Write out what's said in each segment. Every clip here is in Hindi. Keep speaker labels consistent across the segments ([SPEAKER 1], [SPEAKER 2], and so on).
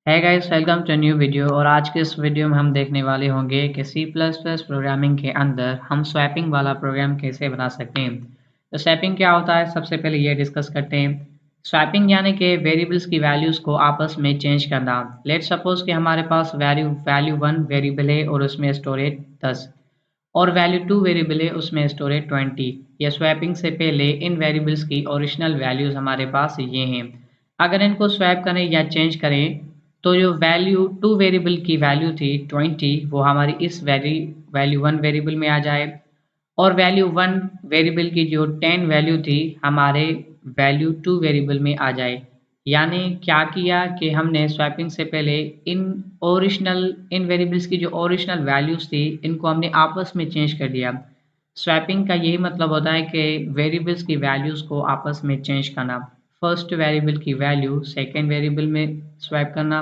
[SPEAKER 1] है guys, welcome to new video. और आज के इस वीडियो में हम देखने वाले होंगे कि सी प्लस प्लस प्रोग्रामिंग के अंदर हम स्वैपिंग वाला प्रोग्राम कैसे बना सकते हैं। तो स्वैपिंग क्या होता है, सबसे पहले ये डिस्कस करते हैं। स्वैपिंग यानी कि वेरिएबल्स की वैल्यूज़ को आपस में चेंज करना। लेट्स सपोज कि हमारे पास वैल्यू 1 वेरिएबल है और उसमें स्टोरेज 10 और वैल्यू 2 वेरिएबल है, उसमें स्टोरेज 20। या स्वैपिंग से पहले इन वेरिएबल्स की ओरिजिनल वैल्यूज़ हमारे पास ये हैं। अगर इनको स्वैप करें या चेंज करें तो जो वैल्यू 2 वेरिएबल की वैल्यू थी 20, वो हमारी इस वैल्यू 1 वेरिएबल में आ जाए। और वैल्यू 1 वेरिएबल की जो 10 वैल्यू थी हमारे वैल्यू 2 वेरिएबल में आ जाए। यानी क्या किया कि हमने स्वैपिंग से पहले इन वेरिएबल्स की जो ओरिजिनल वैल्यूज़ थी इनको हमने आपस में चेंज कर दिया। स्वैपिंग का यही मतलब होता है कि वेरिएबल्स की वैल्यूज़ को आपस में चेंज करना। फर्स्ट वेरिएबल की वैल्यू सेकंड वेरिएबल में स्वैप करना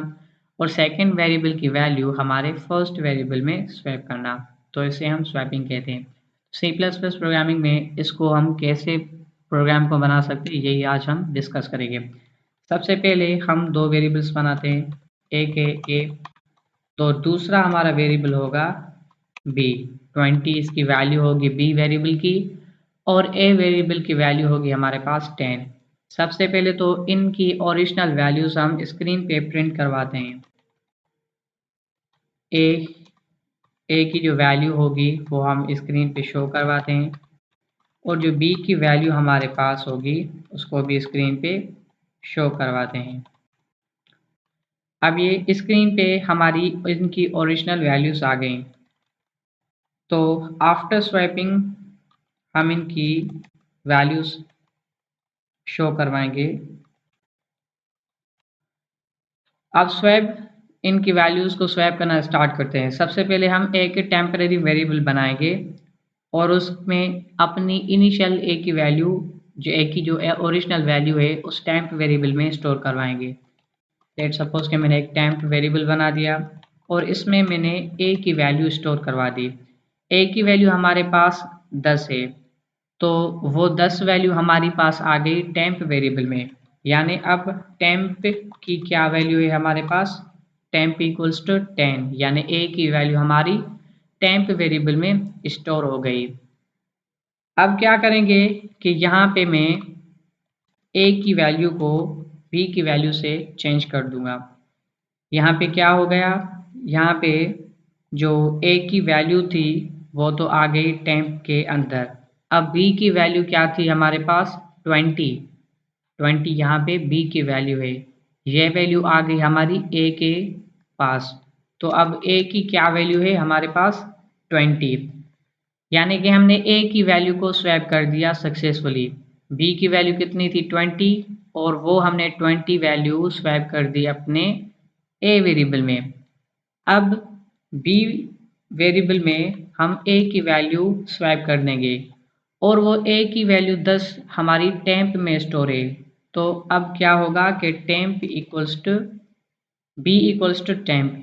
[SPEAKER 1] और सेकंड वेरिएबल की वैल्यू हमारे फर्स्ट वेरिएबल में स्वैप करना। तो इसे हम स्वैपिंग कहते हैं। सी प्लस प्लस प्रोग्रामिंग में इसको हम कैसे प्रोग्राम को बना सकते हैं, यही आज हम डिस्कस करेंगे। सबसे पहले हम दो वेरिएबल्स बनाते हैं, एक है ए तो दूसरा हमारा वेरिएबल होगा बी। 20 इसकी वैल्यू होगी बी वेरिएबल की और ए वेरिएबल की वैल्यू होगी हमारे पास 10। सबसे पहले तो इनकी ओरिजिनल वैल्यूज हम स्क्रीन पे प्रिंट करवाते हैं। ए ए की जो वैल्यू होगी वो हम स्क्रीन पे शो करवाते हैं और जो बी की वैल्यू हमारे पास होगी उसको भी स्क्रीन पे शो करवाते हैं। अब ये स्क्रीन पे हमारी इनकी ओरिजिनल वैल्यूज आ गई। तो आफ्टर स्वैपिंग हम इनकी वैल्यूज शो करवाएंगे। अब स्वैप इनकी वैल्यूज को स्वैप करना स्टार्ट करते हैं। सबसे पहले हम एक टेम्परेरी वेरिएबल बनाएंगे और उसमें अपनी इनिशियल ए की वैल्यू जो ए की जो ओरिजिनल वैल्यू है उस टेम्प वेरिएबल में स्टोर करवाएंगे। लेट सपोज कि मैंने एक टेम्प वेरिएबल बना दिया और इसमें मैंने ए की वैल्यू स्टोर करवा दी। ए की वैल्यू हमारे पास 10 है तो वो 10 वैल्यू हमारी पास आ गई टेम्प वेरिएबल में। यानी अब टेम्प की क्या वैल्यू है हमारे पास, टेम्प इक्वल्स टू 10, यानी ए की वैल्यू हमारी टेम्प वेरिएबल में स्टोर हो गई। अब क्या करेंगे कि यहाँ पे मैं ए की वैल्यू को बी की वैल्यू से चेंज कर दूंगा। यहाँ पे क्या हो गया, यहाँ पे जो ए की वैल्यू थी वो तो आ गई टेम्प के अंदर। अब बी की वैल्यू क्या थी हमारे पास, 20 यहाँ पे बी की वैल्यू है। ये वैल्यू आ गई हमारी ए के पास। तो अब ए की क्या वैल्यू है हमारे पास, 20। यानी कि हमने ए की वैल्यू को स्वैप कर दिया सक्सेसफुली। बी की वैल्यू कितनी थी, 20, और वो हमने 20 वैल्यू स्वैप कर दी अपने ए वेरिएबल में। अब बी वेरिएबल में हम ए की वैल्यू स्वैप कर देंगे और वो ए की वैल्यू 10 हमारी टेम्प में स्टोर है। तो अब क्या होगा कि temp equals to B equals to temp,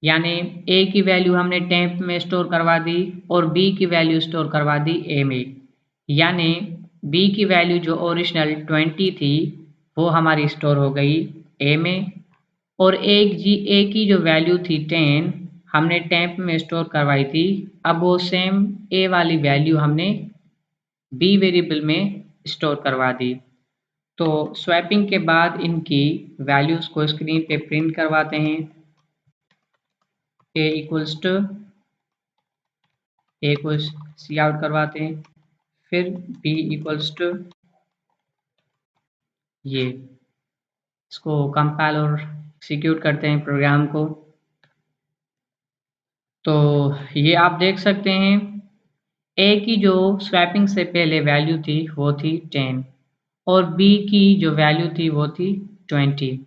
[SPEAKER 1] यानी ए की वैल्यू हमने टेम्प में स्टोर करवा दी और बी की वैल्यू स्टोर करवा दी ए में। यानी बी की वैल्यू जो ओरिजिनल 20 थी वो हमारी स्टोर हो गई ए में और ए की जो वैल्यू थी 10 हमने टेम्प में स्टोर करवाई थी। अब वो सेम ए वाली वैल्यू हमने बी वेरिएबल में स्टोर करवा दी। तो स्वैपिंग के बाद इनकी वैल्यूज़ को स्क्रीन पे प्रिंट करवाते हैं। ए इक्वल्स टू ए को सी आउट करवाते हैं, फिर बी इक्वल्स टू ये, इसको कंपाइल और एग्जीक्यूट करते हैं प्रोग्राम को। तो ये आप देख सकते हैं ए की जो स्वैपिंग से पहले वैल्यू थी वो थी 10 और बी की जो वैल्यू थी वो थी 20।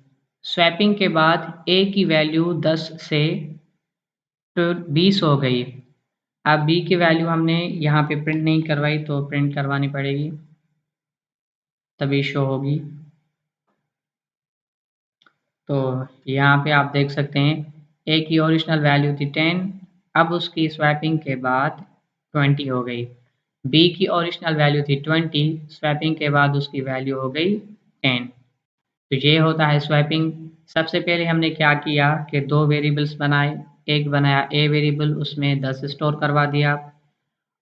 [SPEAKER 1] स्वैपिंग के बाद ए की वैल्यू 10 से तो 20 हो गई। अब बी की वैल्यू हमने यहाँ पे प्रिंट नहीं करवाई तो प्रिंट करवानी पड़ेगी तभी शो होगी। तो यहाँ पे आप देख सकते हैं ए की ओरिजिनल वैल्यू थी 10, अब उसकी स्वैपिंग के बाद 20 हो गई। बी की ओरिजिनल वैल्यू थी 20, स्वैपिंग के बाद उसकी वैल्यू हो गई 10। तो ये होता है स्वैपिंग। सबसे पहले हमने क्या किया कि 2 वेरिएबल्स बनाए, एक बनाया ए वेरिएबल उसमें 10 स्टोर करवा दिया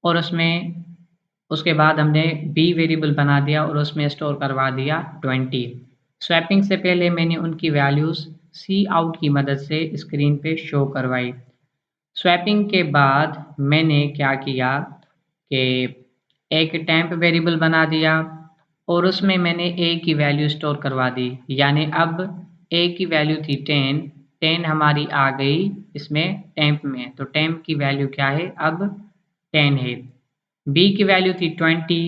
[SPEAKER 1] और उसके बाद हमने बी वेरिएबल बना दिया और उसमें स्टोर करवा दिया 20। स्वैपिंग से पहले मैंने उनकी वैल्यूज़ सी आउट की मदद से स्क्रीन पे शो करवाई। स्वैपिंग के बाद मैंने क्या किया कि एक टेम्प वेरिएबल बना दिया और उसमें मैंने ए की वैल्यू स्टोर करवा दी, यानी अब ए की वैल्यू थी 10, 10 हमारी आ गई इसमें टेम्प में, तो टेम्प की वैल्यू क्या है अब 10 है। बी की वैल्यू थी 20,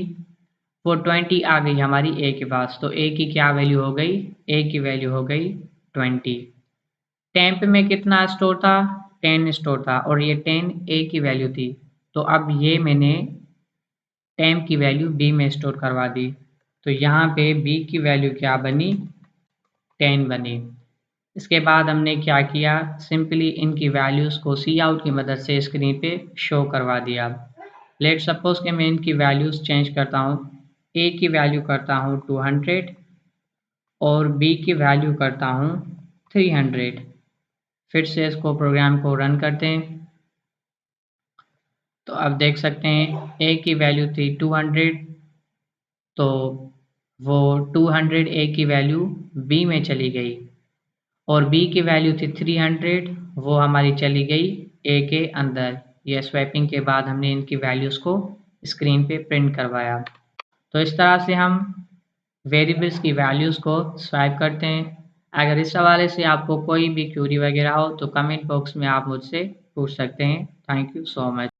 [SPEAKER 1] वो 20 आ गई हमारी ए के पास, तो ए की क्या वैल्यू हो गई, ए की वैल्यू हो गई 20। टेम्प में कितना स्टोर था, 10 स्टोर था और ये 10 ए की वैल्यू थी, तो अब ये मैंने टेम्प की वैल्यू बी में स्टोर करवा दी, तो यहाँ पे बी की वैल्यू क्या बनी, 10 बनी। इसके बाद हमने क्या किया, सिंपली इनकी वैल्यूज़ को सी आउट की मदद से स्क्रीन पे शो करवा दिया। लेट सपोज कि मैं इनकी वैल्यूज़ चेंज करता हूँ, ए की वैल्यू करता हूँ 200 और बी की वैल्यू करता हूँ 300। फिर से इसको प्रोग्राम को रन करते हैं, तो अब देख सकते हैं ए की वैल्यू थी 200, तो वो 200 ए की वैल्यू बी में चली गई और बी की वैल्यू थी 300, वो हमारी चली गई ए के अंदर। यह स्वैपिंग के बाद हमने इनकी वैल्यूज़ को स्क्रीन पे प्रिंट करवाया। तो इस तरह से हम वेरिएबल्स की वैल्यूज़ को स्वैप करते हैं। अगर इस हवाले से आपको कोई भी क्वेरी वगैरह हो तो कमेंट बॉक्स में आप मुझसे पूछ सकते हैं। Thank you so much.